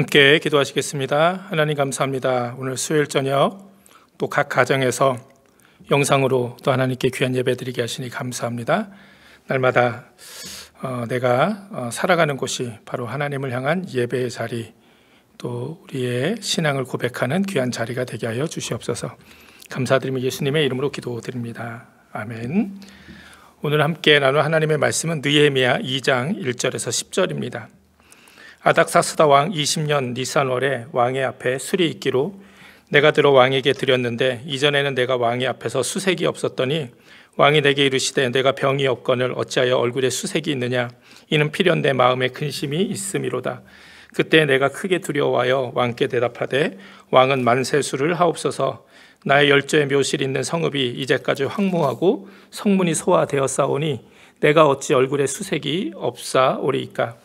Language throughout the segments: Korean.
함께 기도하시겠습니다. 하나님 감사합니다. 오늘 수요일 저녁 또 각 가정에서 영상으로 또 하나님께 귀한 예배 드리게 하시니 감사합니다. 날마다 내가 살아가는 곳이 바로 하나님을 향한 예배의 자리, 또 우리의 신앙을 고백하는 귀한 자리가 되게 하여 주시옵소서. 감사드리며 예수님의 이름으로 기도드립니다. 아멘. 오늘 함께 나눌 하나님의 말씀은 느헤미야 2장 1절에서 10절입니다. 아닥사스다 왕 20년 니산월에 왕의 앞에 술이 있기로 내가 들어 왕에게 드렸는데 이전에는 내가 왕의 앞에서 수색이 없었더니 왕이 내게 이르시되 내가 병이 없거늘 어찌하여 얼굴에 수색이 있느냐 이는 필연 내 마음에 근심이 있음이로다. 그때 내가 크게 두려워하여 왕께 대답하되 왕은 만세수를 하옵소서. 나의 열조의 묘실 있는 성읍이 이제까지 황무하고 성문이 소화되었사오니 내가 어찌 얼굴에 수색이 없사오리이까.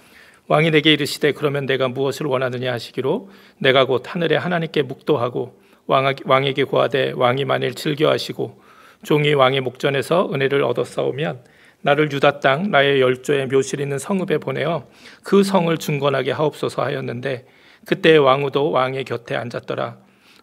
왕이 내게 이르시되 그러면 내가 무엇을 원하느냐 하시기로 내가 곧 하늘의 하나님께 묵도하고 왕에게 고하되 왕이 만일 즐겨하시고 종이 왕의 목전에서 은혜를 얻었사오면 나를 유다 땅 나의 열조의 묘실 있는 성읍에 보내어 그 성을 중건하게 하옵소서 하였는데 그때 왕후도 왕의 곁에 앉았더라.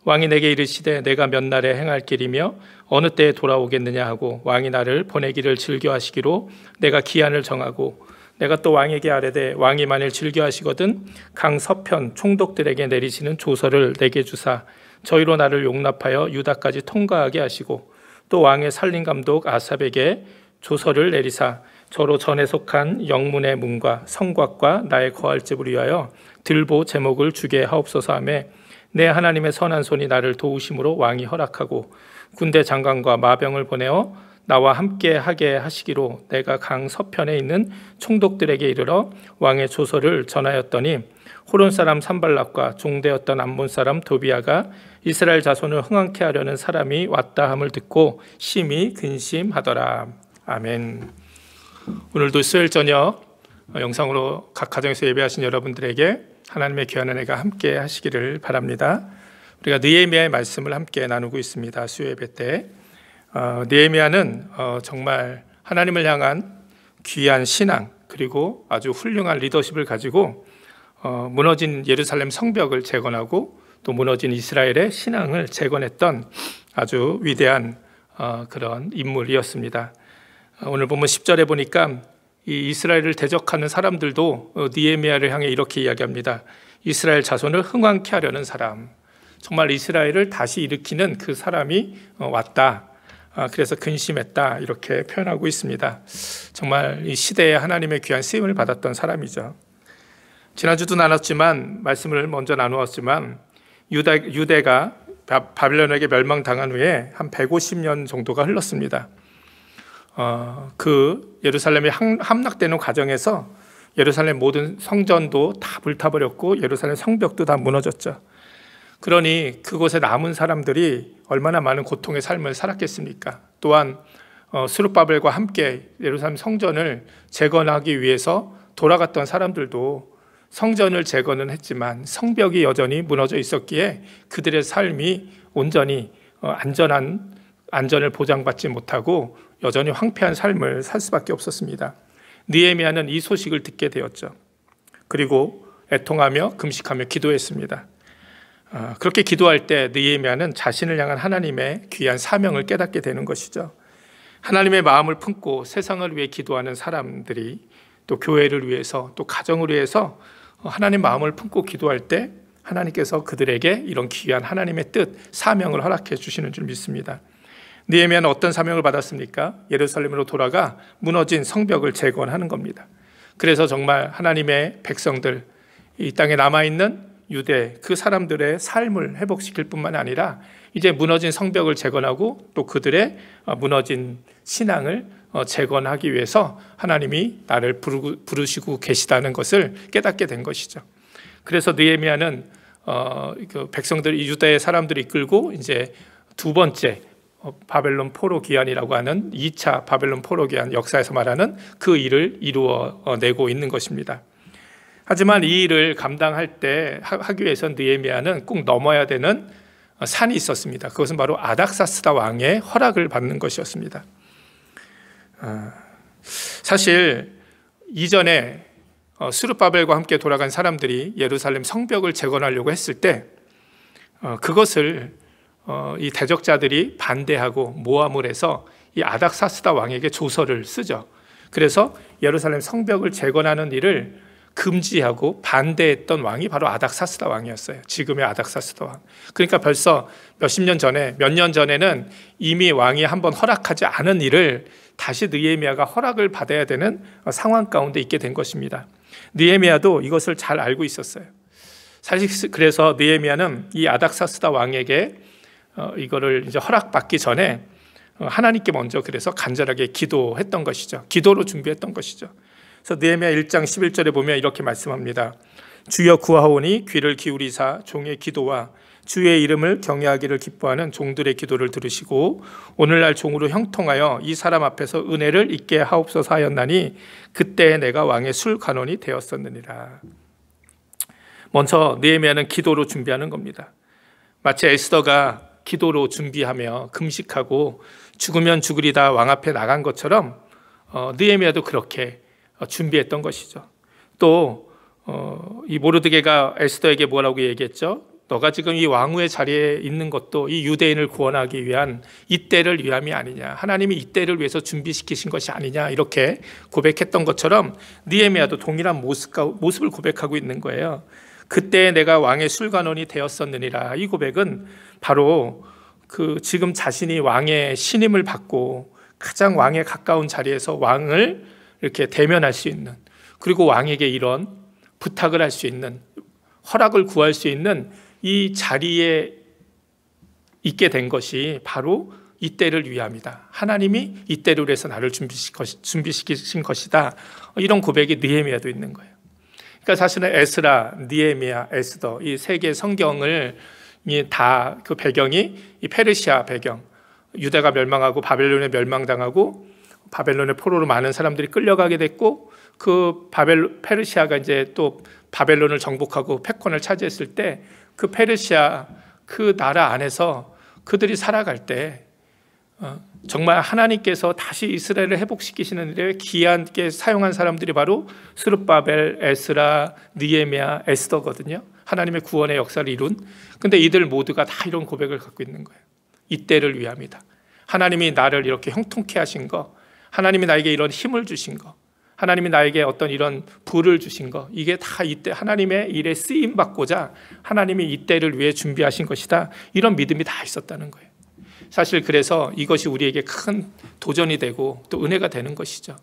왕이 내게 이르시되 내가 몇 날에 행할 길이며 어느 때에 돌아오겠느냐 하고 왕이 나를 보내기를 즐겨하시기로 내가 기한을 정하고 내가 또 왕에게 아뢰되 왕이 만일 즐겨하시거든 강 서편 총독들에게 내리시는 조서를 내게 주사 저희로 나를 용납하여 유다까지 통과하게 하시고 또 왕의 살림감독 아삽에게 조서를 내리사 저로 전에 속한 영문의 문과 성곽과 나의 거할 집을 위하여 들보 제목을 주게 하옵소서 하며 내 하나님의 선한 손이 나를 도우심으로 왕이 허락하고 군대 장관과 마병을 보내어 나와 함께 하게 하시기로 내가 강 서편에 있는 총독들에게 이르러 왕의 조서를 전하였더니 호론 사람 산발락과 종되었던 암몬 사람 도비아가 이스라엘 자손을 흥황케 하려는 사람이 왔다 함을 듣고 심히 근심하더라. 아멘. 오늘도 수요일 저녁 영상으로 각 가정에서 예배하신 여러분들에게 하나님의 귀한 은혜가 함께 하시기를 바랍니다. 우리가 느헤미야의 말씀을 함께 나누고 있습니다. 수요 예배 때 느헤미야는 정말 하나님을 향한 귀한 신앙 그리고 아주 훌륭한 리더십을 가지고 무너진 예루살렘 성벽을 재건하고 또 무너진 이스라엘의 신앙을 재건했던 아주 위대한 그런 인물이었습니다. 오늘 보면 10절에 보니까 이 이스라엘을 대적하는 사람들도 느헤미야를 향해 이렇게 이야기합니다. 이스라엘 자손을 흥황케 하려는 사람, 정말 이스라엘을 다시 일으키는 그 사람이 왔다. 그래서 근심했다 이렇게 표현하고 있습니다. 정말 이 시대에 하나님의 귀한 쓰임을 받았던 사람이죠. 지난주도 나눴지만 말씀을 먼저 나누었지만 유대가 바빌론에게 멸망당한 후에 한 150년 정도가 흘렀습니다. 그 예루살렘이 함락되는 과정에서 예루살렘 모든 성전도 다 불타버렸고 예루살렘 성벽도 다 무너졌죠. 그러니 그곳에 남은 사람들이 얼마나 많은 고통의 삶을 살았겠습니까? 또한 스룹바벨과 함께 예루살렘 성전을 재건하기 위해서 돌아갔던 사람들도 성전을 재건은 했지만 성벽이 여전히 무너져 있었기에 그들의 삶이 온전히 안전을 보장받지 못하고 여전히 황폐한 삶을 살 수밖에 없었습니다. 느헤미야는 이 소식을 듣게 되었죠. 그리고 애통하며 금식하며 기도했습니다. 그렇게 기도할 때 느헤미야는 자신을 향한 하나님의 귀한 사명을 깨닫게 되는 것이죠. 하나님의 마음을 품고 세상을 위해 기도하는 사람들이 또 교회를 위해서 또 가정을 위해서 하나님 마음을 품고 기도할 때 하나님께서 그들에게 이런 귀한 하나님의 뜻, 사명을 허락해 주시는 줄 믿습니다. 느헤미야는 어떤 사명을 받았습니까? 예루살렘으로 돌아가 무너진 성벽을 재건하는 겁니다. 그래서 정말 하나님의 백성들, 이 땅에 남아있는 유대 그 사람들의 삶을 회복시킬 뿐만 아니라 이제 무너진 성벽을 재건하고 또 그들의 무너진 신앙을 재건하기 위해서 하나님이 나를 부르시고 계시다는 것을 깨닫게 된 것이죠. 그래서 느헤미야는 그 백성들, 유다의 사람들을 이끌고 이제 두 번째 바벨론 포로 귀환이라고 하는 2차 바벨론 포로 귀환, 역사에서 말하는 그 일을 이루어내고 있는 것입니다. 하지만 이 일을 감당할 때 하기 위해서는 느헤미야는 꼭 넘어야 되는 산이 있었습니다. 그것은 바로 아닥사스다 왕의 허락을 받는 것이었습니다. 사실 이전에 스룹바벨과 함께 돌아간 사람들이 예루살렘 성벽을 재건하려고 했을 때 그것을 이 대적자들이 반대하고 모함을 해서 이 아닥사스다 왕에게 조서를 쓰죠. 그래서 예루살렘 성벽을 재건하는 일을 금지하고 반대했던 왕이 바로 아닥사스다 왕이었어요. 지금의 아닥사스다 왕. 그러니까 벌써 몇 년 전에는 이미 왕이 한번 허락하지 않은 일을 다시 느헤미야가 허락을 받아야 되는 상황 가운데 있게 된 것입니다. 느헤미야도 이것을 잘 알고 있었어요. 사실 그래서 느헤미야는 이 아닥사스다 왕에게 이거를 이제 허락받기 전에 하나님께 먼저 그래서 간절하게 기도했던 것이죠. 기도로 준비했던 것이죠. 그래서 느헤미야 1장 11절에 보면 이렇게 말씀합니다. 주여 구하오니 귀를 기울이사 종의 기도와 주의 이름을 경외하기를 기뻐하는 종들의 기도를 들으시고 오늘날 종으로 형통하여 이 사람 앞에서 은혜를 잊게 하옵소서 하였나니 그때 내가 왕의 술 간원이 되었었느니라. 먼저 느헤미야는 기도로 준비하는 겁니다. 마치 에스더가 기도로 준비하며 금식하고 죽으면 죽으리다 왕 앞에 나간 것처럼 느헤미야도 그렇게 준비했던 것이죠. 또 이 모르드게가 에스더에게 뭐라고 얘기했죠? 너가 지금 이 왕후의 자리에 있는 것도 이 유대인을 구원하기 위한 이때를 위함이 아니냐, 하나님이 이때를 위해서 준비시키신 것이 아니냐, 이렇게 고백했던 것처럼 느헤미야도 동일한 모습을 고백하고 있는 거예요. 그때 내가 왕의 술관원이 되었었느니라. 이 고백은 바로 그 지금 자신이 왕의 신임을 받고 가장 왕에 가까운 자리에서 왕을 이렇게 대면할 수 있는, 그리고 왕에게 이런 부탁을 할 수 있는, 허락을 구할 수 있는 이 자리에 있게 된 것이 바로 이때를 위함이다. 하나님이 이때를 위해서 나를 준비시키신 것이다. 이런 고백이 느헤미야도 있는 거예요. 그러니까 사실은 에스라, 느헤미야, 에스더 이 세 개의 성경을 다 그 배경이 이 페르시아 배경, 유다가 멸망하고 바벨론에 멸망당하고 바벨론의 포로로 많은 사람들이 끌려가게 됐고 그 페르시아가 이제 또 바벨론을 정복하고 패권을 차지했을 때 그 페르시아 그 나라 안에서 그들이 살아갈 때 정말 하나님께서 다시 이스라엘을 회복시키시는 일에 귀하게 사용한 사람들이 바로 스룹바벨, 에스라, 느헤미야, 에스더거든요. 하나님의 구원의 역사를 이룬. 근데 이들 모두가 다 이런 고백을 갖고 있는 거예요. 이때를 위함이다. 하나님이 나를 이렇게 형통케 하신 거, 하나님이 나에게 이런 힘을 주신 거, 하나님이 나에게 어떤 이런 부를 주신 거, 이게 다 이때 하나님의 일에 쓰임 받고자 하나님이 이때를 위해 준비하신 것이다. 이런 믿음이 다 있었다는 거예요. 사실 그래서 이것이 우리에게 큰 도전이 되고 또 은혜가 되는 것이죠.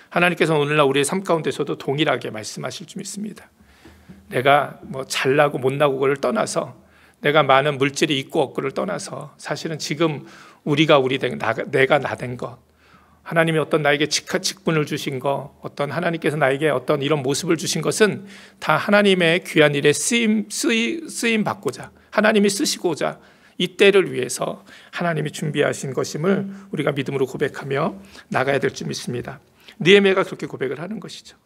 하나님께서 오늘날 우리의 삶 가운데서도 동일하게 말씀하실 줄 믿습니다. 내가 뭐 잘나고 못나고를 떠나서, 내가 많은 물질이 있고 없고를 떠나서 사실은 지금 내가 나 된 것, 하나님이 어떤 나에게 직분을 주신 것, 어떤 하나님께서 나에게 어떤 이런 모습을 주신 것은 다 하나님의 귀한 일에 쓰임 받고자, 하나님이 쓰시고자 이때를 위해서 하나님이 준비하신 것임을 우리가 믿음으로 고백하며 나가야 될 줄 믿습니다. 느헤미야가 그렇게 고백을 하는 것이죠.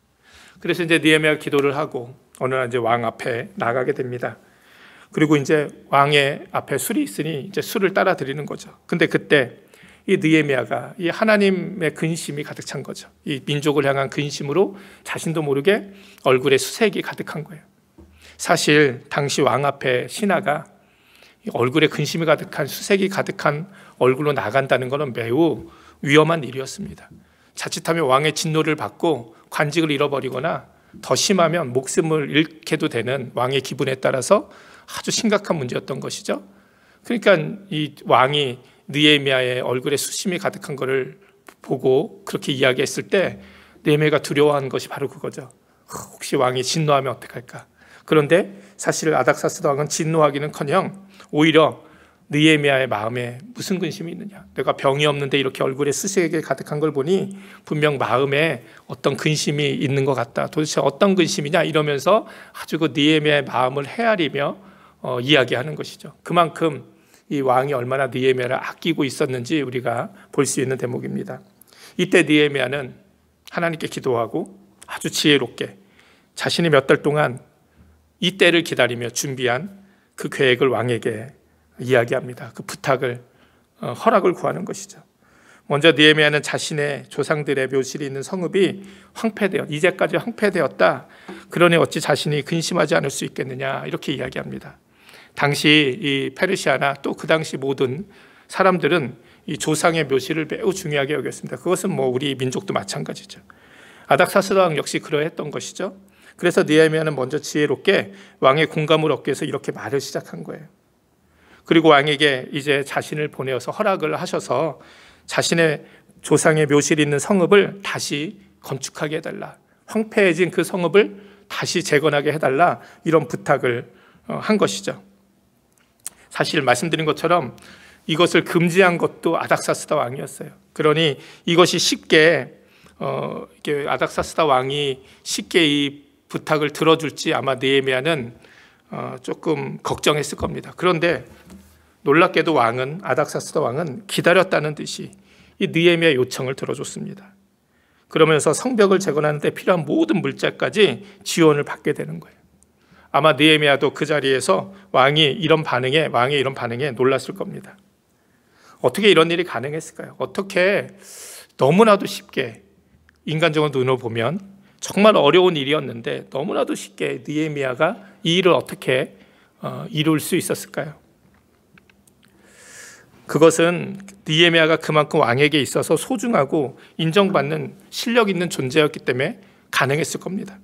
그래서 이제 느헤미야가 기도를 하고 어느 날 이제 왕 앞에 나가게 됩니다. 그리고 이제 왕의 앞에 술이 있으니 이제 술을 따라 드리는 거죠. 근데 그때 이 느헤미야가 이 하나님의 근심이 가득 찬 거죠. 이 민족을 향한 근심으로 자신도 모르게 얼굴에 수색이 가득한 거예요. 사실 당시 왕 앞에 신하가 얼굴에 근심이 가득한, 수색이 가득한 얼굴로 나간다는 것은 매우 위험한 일이었습니다. 자칫하면 왕의 진노를 받고 관직을 잃어버리거나 더 심하면 목숨을 잃게도 되는 왕의 기분에 따라서 아주 심각한 문제였던 것이죠. 그러니까 이 왕이 느헤미야의 얼굴에 수심이 가득한 것을 보고 그렇게 이야기했을 때 느헤미야가 두려워하는 것이 바로 그거죠. 혹시 왕이 진노하면 어떡할까? 그런데 사실 아닥사스다 왕은 진노하기는커녕 오히려 느헤미야의 마음에 무슨 근심이 있느냐? 내가 병이 없는데 이렇게 얼굴에 스색이 가득한 걸 보니 분명 마음에 어떤 근심이 있는 것 같다. 도대체 어떤 근심이냐? 이러면서 아주 그 느헤미야의 마음을 헤아리며 이야기하는 것이죠. 그만큼 이 왕이 얼마나 느헤미야를 아끼고 있었는지 우리가 볼 수 있는 대목입니다. 이때 느헤미야는 하나님께 기도하고 아주 지혜롭게 자신이 몇 달 동안 이 때를 기다리며 준비한 그 계획을 왕에게 이야기합니다. 그 부탁을 허락을 구하는 것이죠. 먼저 느헤미야는 자신의 조상들의 묘실이 있는 성읍이 이제까지 황폐되었다. 그러니 어찌 자신이 근심하지 않을 수 있겠느냐 이렇게 이야기합니다. 당시 이 페르시아나 또 그 당시 모든 사람들은 이 조상의 묘실을 매우 중요하게 여겼습니다. 그것은 뭐 우리 민족도 마찬가지죠. 아닥사스다 왕 역시 그러했던 것이죠. 그래서 느헤미야는 먼저 지혜롭게 왕의 공감을 얻기 위해서 이렇게 말을 시작한 거예요. 그리고 왕에게 이제 자신을 보내어서 허락을 하셔서 자신의 조상의 묘실이 있는 성읍을 다시 건축하게 해달라. 황폐해진 그 성읍을 다시 재건하게 해달라. 이런 부탁을 한 것이죠. 사실 말씀드린 것처럼 이것을 금지한 것도 아닥사스다 왕이었어요. 그러니 이것이 쉽게 아닥사스다 왕이 쉽게 이 부탁을 들어줄지 아마 느헤미야는 조금 걱정했을 겁니다. 그런데 놀랍게도 아닥사스다 왕은 기다렸다는 듯이 이 느헤미야 요청을 들어줬습니다. 그러면서 성벽을 재건하는 데 필요한 모든 물자까지 지원을 받게 되는 거예요. 아마 느헤미야도 그 자리에서 왕의 이런 반응에 놀랐을 겁니다. 어떻게 이런 일이 가능했을까요? 어떻게 너무나도 쉽게 인간적인 눈으로 보면 정말 어려운 일이었는데 너무나도 쉽게 느헤미야가 이 일을 어떻게 이룰 수 있었을까요? 그것은 느헤미야가 그만큼 왕에게 있어서 소중하고 인정받는 실력 있는 존재였기 때문에 가능했을 겁니다.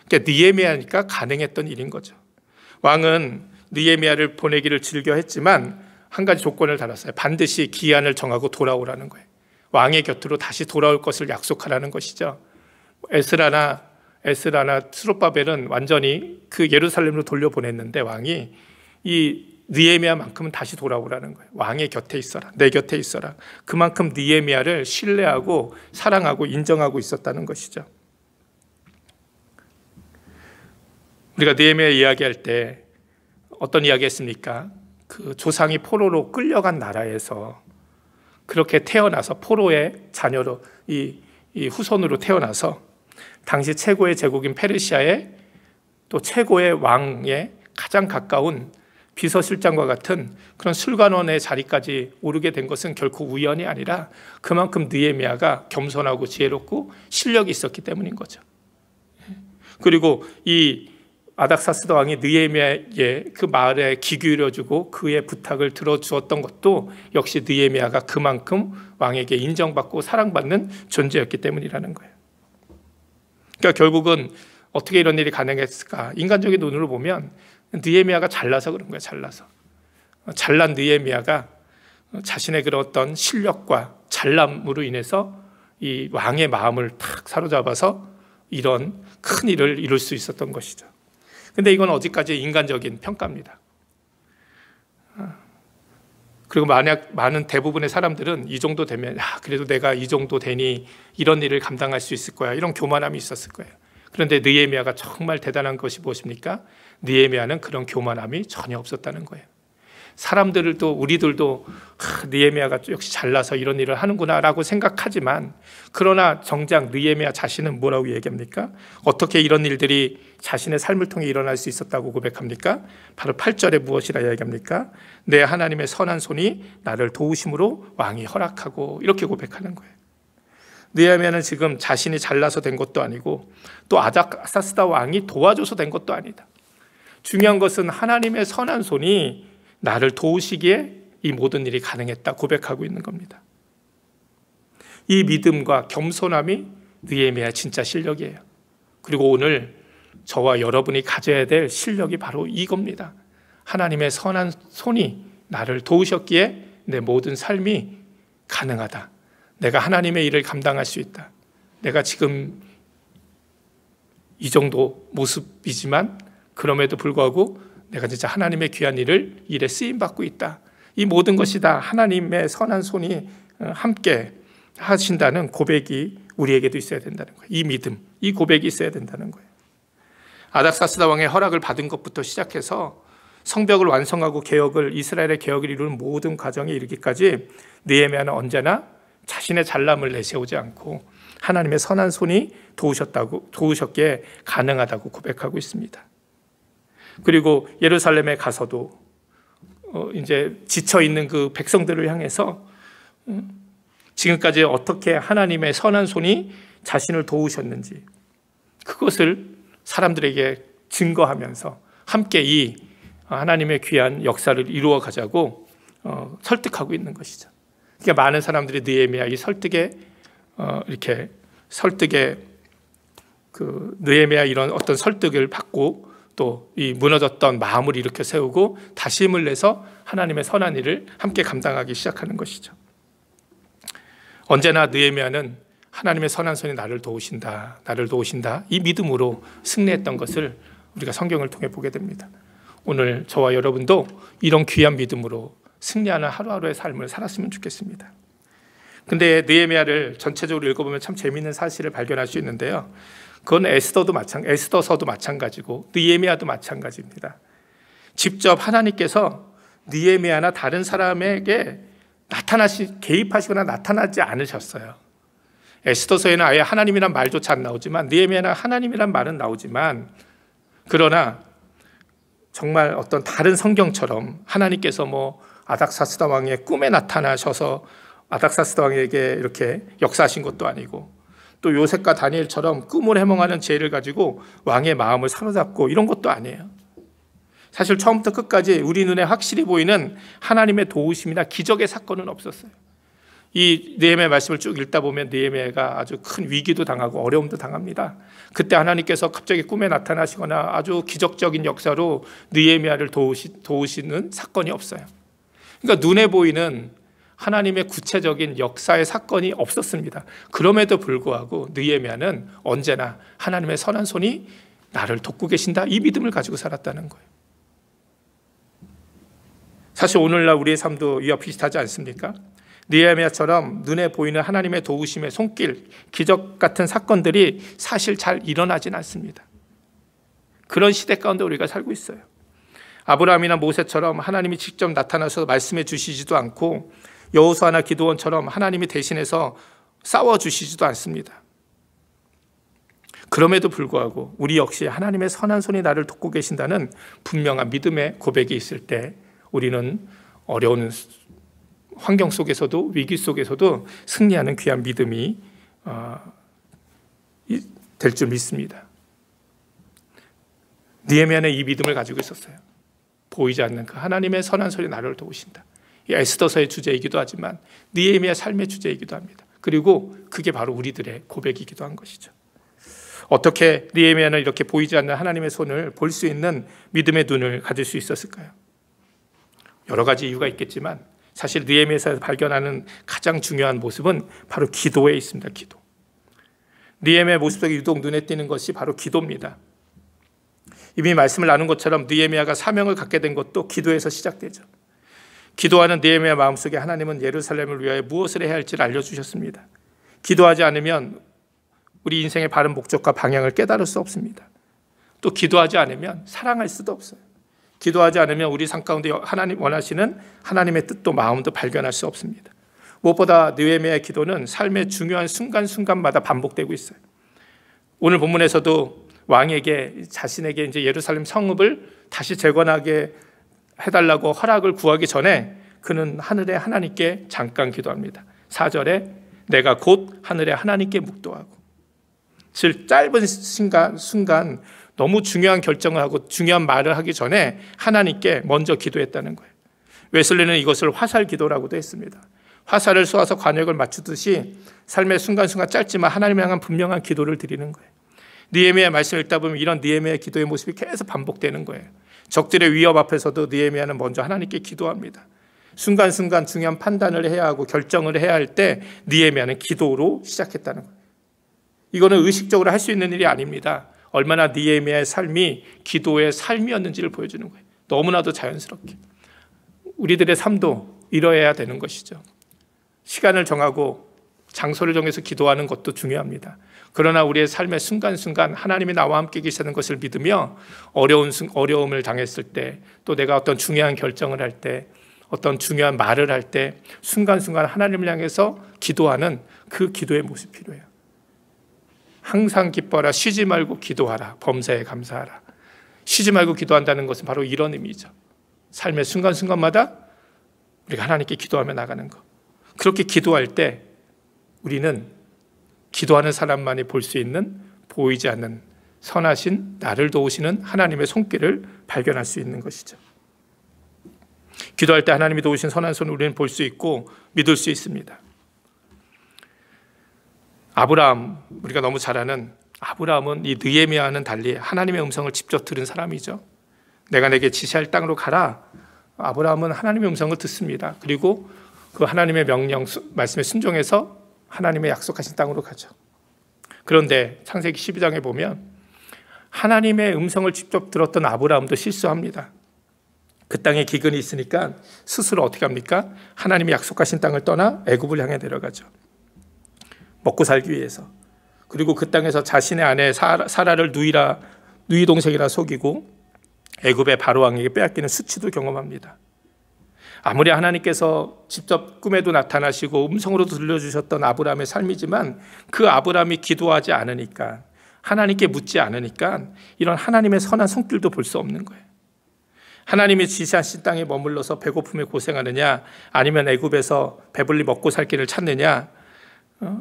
그러니까 느헤미야니까 가능했던 일인 거죠. 왕은 느헤미야를 보내기를 즐겨 했지만 한 가지 조건을 달았어요. 반드시 기한을 정하고 돌아오라는 거예요. 왕의 곁으로 다시 돌아올 것을 약속하라는 것이죠. 에스라나 스룹바벨은 완전히 그 예루살렘으로 돌려보냈는데 왕이 이 느헤미야만큼은 다시 돌아오라는 거예요. 왕의 곁에 있어라. 내 곁에 있어라. 그만큼 느헤미야를 신뢰하고 사랑하고 인정하고 있었다는 것이죠. 우리가 느헤미야 이야기할 때 어떤 이야기 했습니까? 그 조상이 포로로 끌려간 나라에서 그렇게 태어나서 포로의 자녀로 이 후손으로 태어나서 당시 최고의 제국인 페르시아의 또 최고의 왕의 가장 가까운 비서실장과 같은 그런 술관원의 자리까지 오르게 된 것은 결코 우연이 아니라 그만큼 느헤미야가 겸손하고 지혜롭고 실력이 있었기 때문인 거죠. 그리고 이 아닥사스다 왕이 느헤미야의 그 말에 귀 기울여주고 그의 부탁을 들어주었던 것도 역시 느헤미야가 그만큼 왕에게 인정받고 사랑받는 존재였기 때문이라는 거예요. 그러니까 결국은 어떻게 이런 일이 가능했을까? 인간적인 눈으로 보면 느헤미야가 잘나서 그런 거예요. 잘난 느헤미야가 자신의 그런 어떤 실력과 잘남으로 인해서 이 왕의 마음을 탁 사로잡아서 이런 큰 일을 이룰 수 있었던 것이죠. 근데 이건 어디까지 인간적인 평가입니다. 그리고 만약 많은 대부분의 사람들은 이 정도 되면 그래도 내가 이 정도 되니 이런 일을 감당할 수 있을 거야. 이런 교만함이 있었을 거예요. 그런데 느헤미야가 정말 대단한 것이 무엇입니까? 느헤미야는 그런 교만함이 전혀 없었다는 거예요. 사람들도 우리들도 느헤미야가 역시 잘나서 이런 일을 하는구나라고 생각하지만 그러나 정작 느헤미야 자신은 뭐라고 얘기합니까? 어떻게 이런 일들이 자신의 삶을 통해 일어날 수 있었다고 고백합니까? 바로 8절에 무엇이라 이야기합니까? 내 하나님의 선한 손이 나를 도우심으로 왕이 허락하고 이렇게 고백하는 거예요. 느헤미야는 지금 자신이 잘나서 된 것도 아니고 또 아닥사스다 왕이 도와줘서 된 것도 아니다. 중요한 것은 하나님의 선한 손이 나를 도우시기에 이 모든 일이 가능했다 고백하고 있는 겁니다. 이 믿음과 겸손함이 느헤미야의 진짜 실력이에요. 그리고 오늘 저와 여러분이 가져야 될 실력이 바로 이겁니다. 하나님의 선한 손이 나를 도우셨기에 내 모든 삶이 가능하다. 내가 하나님의 일을 감당할 수 있다. 내가 지금 이 정도 모습이지만 그럼에도 불구하고 내가 진짜 하나님의 귀한 일에 쓰임받고 있다. 이 모든 것이 다 하나님의 선한 손이 함께 하신다는 고백이 우리에게도 있어야 된다는 거예요. 이 믿음, 이 고백이 있어야 된다는 거예요. 아닥사스다 왕의 허락을 받은 것부터 시작해서 성벽을 완성하고 이스라엘의 개혁을 이루는 모든 과정에 이르기까지 느헤미야는 언제나 자신의 잘남을 내세우지 않고 하나님의 선한 손이 도우셨기에 가능하다고 고백하고 있습니다. 그리고 예루살렘에 가서도 이제 지쳐 있는 그 백성들을 향해서 지금까지 어떻게 하나님의 선한 손이 자신을 도우셨는지 그것을 사람들에게 증거하면서 함께 이 하나님의 귀한 역사를 이루어 가자고 설득하고 있는 것이죠. 그러니까 많은 사람들이 느헤미야 이 설득에 그 느헤미야 이런 어떤 설득을 받고 또 이 무너졌던 마음을 일으켜 세우고 다시 힘을 내서 하나님의 선한 일을 함께 감당하기 시작하는 것이죠. 언제나 느헤미야는 하나님의 선한 손이 나를 도우신다 이 믿음으로 승리했던 것을 우리가 성경을 통해 보게 됩니다. 오늘 저와 여러분도 이런 귀한 믿음으로 승리하는 하루하루의 삶을 살았으면 좋겠습니다. 근데 느헤미야를 전체적으로 읽어보면 참 재미있는 사실을 발견할 수 있는데요. 그건 에스더서도 마찬가지고 느헤미야도 마찬가지입니다. 직접 하나님께서 느헤미야나 다른 사람에게 개입하시거나 나타나지 않으셨어요. 에스더서에는 아예 하나님이란 말조차 안 나오지만 느헤미야는 하나님이란 말은 나오지만 그러나 정말 어떤 다른 성경처럼 하나님께서 아닥사스다 왕의 꿈에 나타나셔서 아닥사스다 왕에게 이렇게 역사하신 것도 아니고 또 요셉과 다니엘처럼 꿈을 해몽하는 지혜를 가지고 왕의 마음을 사로잡고 이런 것도 아니에요. 사실 처음부터 끝까지 우리 눈에 확실히 보이는 하나님의 도우심이나 기적의 사건은 없었어요. 이 느헤미야 말씀을 쭉 읽다 보면 느헤미야가 아주 큰 위기도 당하고 어려움도 당합니다. 그때 하나님께서 갑자기 꿈에 나타나시거나 아주 기적적인 역사로 느헤미야를 도우시는 사건이 없어요. 그러니까 눈에 보이는 하나님의 구체적인 역사의 사건이 없었습니다. 그럼에도 불구하고 느헤미야는 언제나 하나님의 선한 손이 나를 돕고 계신다 이 믿음을 가지고 살았다는 거예요. 사실 오늘날 우리의 삶도 이와 비슷하지 않습니까? 느헤미야처럼 눈에 보이는 하나님의 도우심의 손길, 기적 같은 사건들이 사실 잘 일어나진 않습니다. 그런 시대 가운데 우리가 살고 있어요. 아브라함이나 모세처럼 하나님이 직접 나타나서 말씀해 주시지도 않고 여호수아나 기드온처럼 하나님이 대신해서 싸워주시지도 않습니다. 그럼에도 불구하고 우리 역시 하나님의 선한 손이 나를 돕고 계신다는 분명한 믿음의 고백이 있을 때 우리는 어려운 환경 속에서도 위기 속에서도 승리하는 귀한 믿음이 될 줄 믿습니다. 느헤미야는 이 믿음을 가지고 있었어요. 보이지 않는 그 하나님의 선한 손이 나를 도우신다. 이 에스더서의 주제이기도 하지만 느헤미야 삶의 주제이기도 합니다. 그리고 그게 바로 우리들의 고백이기도 한 것이죠. 어떻게 느헤미야는 이렇게 보이지 않는 하나님의 손을 볼 수 있는 믿음의 눈을 가질 수 있었을까요? 여러 가지 이유가 있겠지만 사실 느헤미야에서 발견하는 가장 중요한 모습은 바로 기도에 있습니다. 기도. 느헤미야의 모습 속에 유독 눈에 띄는 것이 바로 기도입니다. 이미 말씀을 나눈 것처럼 느헤미야가 사명을 갖게 된 것도 기도에서 시작되죠. 기도하는 느헤미야 마음속에 하나님은 예루살렘을 위하여 무엇을 해야 할지를 알려주셨습니다. 기도하지 않으면 우리 인생의 바른 목적과 방향을 깨달을 수 없습니다. 또 기도하지 않으면 사랑할 수도 없어요. 기도하지 않으면 우리 삶 가운데 하나님 원하시는 하나님의 뜻도 마음도 발견할 수 없습니다. 무엇보다 느헤미야의 기도는 삶의 중요한 순간순간마다 반복되고 있어요. 오늘 본문에서도 왕에게 자신에게 이제 예루살렘 성읍을 다시 재건하게 해달라고 허락을 구하기 전에 그는 하늘의 하나님께 잠깐 기도합니다. 4절에 내가 곧 하늘의 하나님께 묵도하고, 즉 짧은 순간 너무 중요한 결정을 하고 중요한 말을 하기 전에 하나님께 먼저 기도했다는 거예요. 웨슬리는 이것을 화살 기도라고도 했습니다. 화살을 쏘아서 관역을 맞추듯이 삶의 순간순간 짧지만 하나님을 향한 분명한 기도를 드리는 거예요. 느헤미야 말씀을 읽다 보면 이런 느헤미야의 기도의 모습이 계속 반복되는 거예요. 적들의 위협 앞에서도 느헤미야는 먼저 하나님께 기도합니다. 순간순간 중요한 판단을 해야 하고 결정을 해야 할 때 느헤미야는 기도로 시작했다는 거예요. 이거는 의식적으로 할 수 있는 일이 아닙니다. 얼마나 느헤미야의 삶이 기도의 삶이었는지를 보여주는 거예요. 너무나도 자연스럽게. 우리들의 삶도 이러해야 되는 것이죠. 시간을 정하고 장소를 정해서 기도하는 것도 중요합니다. 그러나 우리의 삶의 순간순간 하나님이 나와 함께 계시는 것을 믿으며 어려움을 당했을 때, 또 내가 어떤 중요한 결정을 할 때, 어떤 중요한 말을 할 때 순간순간 하나님을 향해서 기도하는 그 기도의 모습이 필요해요. 항상 기뻐하라, 쉬지 말고 기도하라, 범사에 감사하라. 쉬지 말고 기도한다는 것은 바로 이런 의미죠. 삶의 순간순간마다 우리가 하나님께 기도하며 나가는 것. 그렇게 기도할 때 우리는 기도하는 사람만이 볼 수 있는, 보이지 않는 선하신, 나를 도우시는 하나님의 손길을 발견할 수 있는 것이죠. 기도할 때 하나님이 도우신 선한 손을 우리는 볼 수 있고 믿을 수 있습니다. 아브라함, 우리가 너무 잘 아는 아브라함은 이 느헤미야와는 달리 하나님의 음성을 직접 들은 사람이죠. 내가 내게 지시할 땅으로 가라. 아브라함은 하나님의 음성을 듣습니다. 그리고 그 하나님의 명령, 말씀에 순종해서 하나님의 약속하신 땅으로 가죠. 그런데 창세기 12장에 보면 하나님의 음성을 직접 들었던 아브라함도 실수합니다. 그 땅에 기근이 있으니까 스스로 어떻게 합니까? 하나님이 약속하신 땅을 떠나 애굽을 향해 내려가죠. 먹고 살기 위해서. 그리고 그 땅에서 자신의 아내 사라를 누이 동생이라 속이고 애굽의 바로 왕에게 빼앗기는 수치도 경험합니다. 아무리 하나님께서 직접 꿈에도 나타나시고 음성으로도 들려주셨던 아브라함의 삶이지만 그 아브라함이 기도하지 않으니까, 하나님께 묻지 않으니까 이런 하나님의 선한 손길도 볼 수 없는 거예요. 하나님이 지시하신 땅에 머물러서 배고픔에 고생하느냐, 아니면 애굽에서 배불리 먹고 살 길을 찾느냐,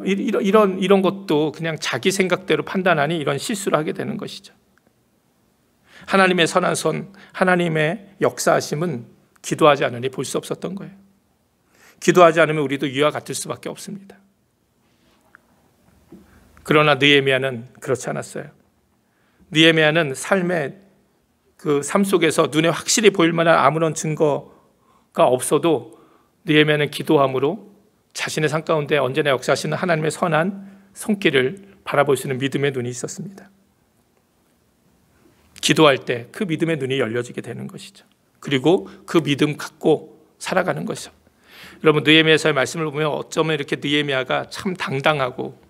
이런 것도 그냥 자기 생각대로 판단하니 이런 실수를 하게 되는 것이죠. 하나님의 선한 손, 하나님의 역사하심은 기도하지 않으니 볼 수 없었던 거예요. 기도하지 않으면 우리도 이와 같을 수밖에 없습니다. 그러나 느헤미야는 그렇지 않았어요. 느헤미야는 삶의 그 삶 속에서 눈에 확실히 보일 만한 아무런 증거가 없어도 느헤미야는 기도함으로 자신의 삶 가운데 언제나 역사하시는 하나님의 선한 손길을 바라볼 수 있는 믿음의 눈이 있었습니다. 기도할 때 그 믿음의 눈이 열려지게 되는 것이죠. 그리고 그 믿음 갖고 살아가는 것이죠. 여러분, 느헤미야서의 말씀을 보면 어쩌면 이렇게 느헤미야가 참 당당하고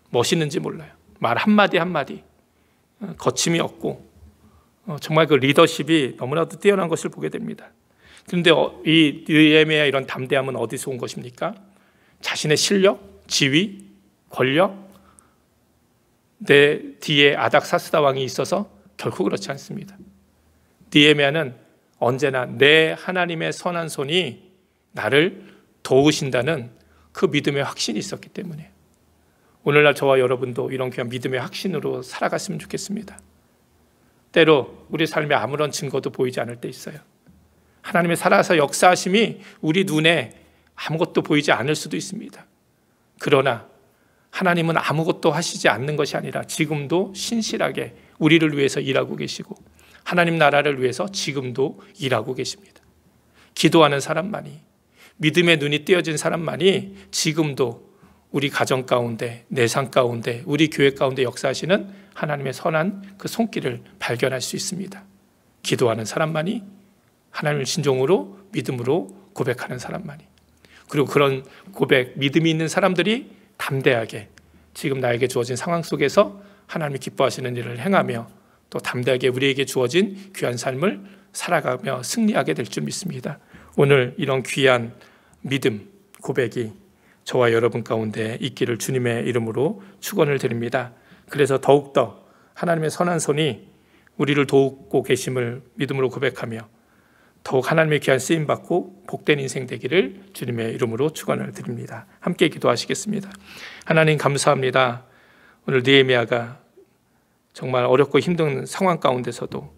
멋있는지 몰라요. 말 한마디 한마디 거침이 없고 정말 그 리더십이 너무나도 뛰어난 것을 보게 됩니다. 그런데 이 느헤미야 이런 담대함은 어디서 온 것입니까? 자신의 실력, 지위, 권력, 내 뒤에 아닥사스다 왕이 있어서 결코 그렇지 않습니다. 느헤미야는 언제나 내 하나님의 선한 손이 나를 도우신다는 그 믿음의 확신이 있었기 때문에 오늘날 저와 여러분도 이런 귀한 믿음의 확신으로 살아갔으면 좋겠습니다. 때로 우리 삶에 아무런 증거도 보이지 않을 때 있어요. 하나님의 살아서 역사하심이 우리 눈에 아무것도 보이지 않을 수도 있습니다. 그러나 하나님은 아무것도 하시지 않는 것이 아니라 지금도 신실하게 우리를 위해서 일하고 계시고 하나님 나라를 위해서 지금도 일하고 계십니다. 기도하는 사람만이, 믿음의 눈이 띄어진 사람만이 지금도 우리 가정 가운데, 내 삶 가운데, 우리 교회 가운데 역사하시는 하나님의 선한 그 손길을 발견할 수 있습니다. 기도하는 사람만이, 하나님을 진정으로 믿음으로 고백하는 사람만이. 그리고 그런 고백, 믿음이 있는 사람들이 담대하게 지금 나에게 주어진 상황 속에서 하나님이 기뻐하시는 일을 행하며 또 담대하게 우리에게 주어진 귀한 삶을 살아가며 승리하게 될 줄 믿습니다. 오늘 이런 귀한 믿음, 고백이 저와 여러분 가운데 있기를 주님의 이름으로 축원을 드립니다. 그래서 더욱더 하나님의 선한 손이 우리를 돕고 계심을 믿음으로 고백하며 더욱 하나님의 귀한 쓰임받고 복된 인생 되기를 주님의 이름으로 축원을 드립니다. 함께 기도하시겠습니다. 하나님 감사합니다. 오늘 느헤미야가 정말 어렵고 힘든 상황 가운데서도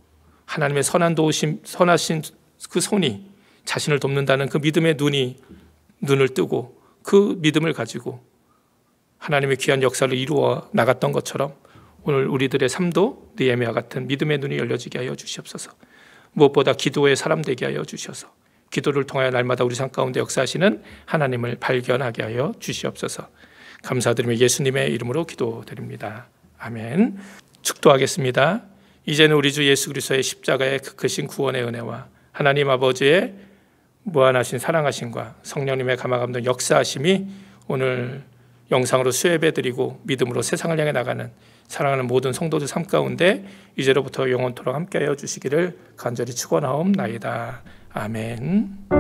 하나님의 선한 도우심, 선하신 그 손이 자신을 돕는다는 그 믿음의 눈을 뜨고 그 믿음을 가지고 하나님의 귀한 역사를 이루어 나갔던 것처럼 오늘 우리들의 삶도 느헤미야 같은 믿음의 눈이 열려지게 하여 주시옵소서. 무엇보다 기도의 사람 되게 하여 주셔서 기도를 통하여 날마다 우리 삶 가운데 역사하시는 하나님을 발견하게 하여 주시옵소서. 감사드리며 예수님의 이름으로 기도드립니다. 아멘. 축도하겠습니다. 이제는 우리 주 예수 그리스도의 십자가의 그 크신 구원의 은혜와 하나님 아버지의 무한하신 사랑하심과 성령님의 감화감동 역사하심이 오늘 영상으로 수혜배드리고 믿음으로 세상을 향해 나가는 사랑하는 모든 성도들 삶 가운데 이제로부터 영원토록 함께하여 주시기를 간절히 축원하옵나이다. 아멘.